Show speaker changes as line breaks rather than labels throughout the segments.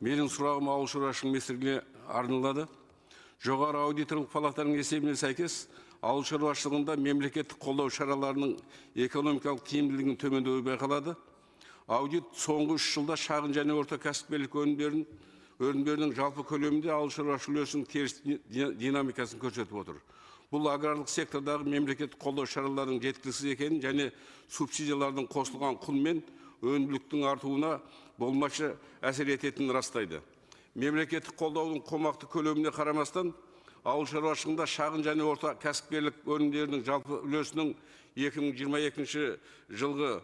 Менің сұрағым ауыл шаруашылығы министрлігіне арналады. Жоғары аудиторлық палатаның есебіне сәйкес, ауыл шаруашылығында мемлекеттік қолдау шараларының экономикалық тиімділігінің төмендеуі байқалады. Аудит соңғы 3 жылда шағын және орта кәсіпкерлік өнімдерінің жалпы көлемінде ауыл шаруашылығы үлесінің теріс динамикасын көрсетіп отыр. Бұл аграрлық сектордағы мемлекеттік қолдау шараларының жеткіліксіз екенін және субсидиялардың қосылған құн мен өнімділіктің артуына болмашы әсер ететінін растайды. Мемлекеттік қолдаудың қомақты көлеміне қарамастан, ауыл шаруашылығында шағын және орта кәсіпкерлік өнімдерінің жалпы үлесінің 2022 жылғы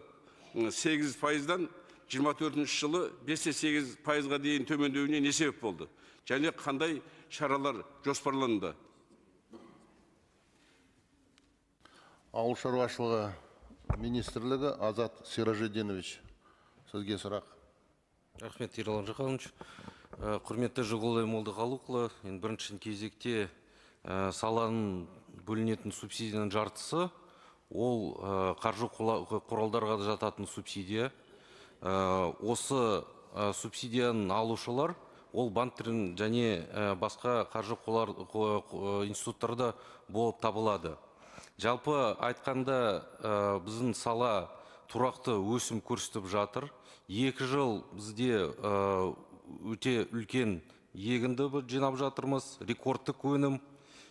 8%-дан 24 жылы 5-8%-ға дейін төмендеуіне не себеп болды? Және қандай шаралар жоспарланды?
Ауыл шаруашылығы министрлігі Азат Сиражидинович, сізге сұрақ.
Рахмет, Ералан Жақанович. Құрметті Жығылай Молдығалықұлы, бірінші кезекте саланың бөлінетін субсидияның жартысы, ол қаржы құралдарға жататын субсидия. Осы субсидияның алушылар, ол банктердің және басқа қаржы институттарда болып табылады. Жалпы айтқанда біздің сала тұрақты өсім көрсетіп жатыр. 2 жыл бізде өте үлкен егінді жинап жатырмыз, рекордтық өнім.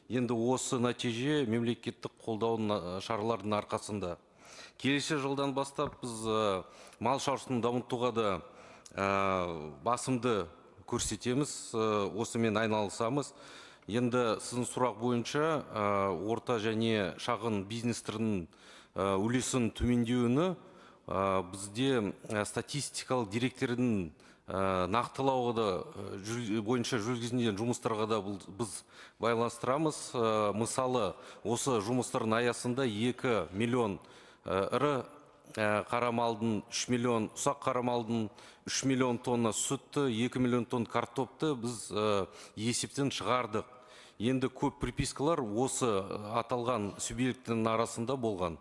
Енді осы нәтиже мемлекеттік қолдаудың шаралардың арқасында. Келесі жылдан бастап біз мал шаруашылығын дамытуға да басымды көрсетеміз, осымен айналысамыз. Енді сіздің сұрақ бойынша орта және шағын бизнестердің үлесін төмендеуіні бізде статистикалық деректердің нақтылауға да бойынша жүргізілген жұмыстарға да біз байланыстырамыз. Мысалы, осы жұмыстардың аясында 2 миллион ірі қара малдың, 3 миллион ұсақ қара малдың, 3 миллион тонна сүтті, 2 миллион тонна картопты біз есептен шығардық. Енді көп припискалар осы аталған субъекттің арасында болған.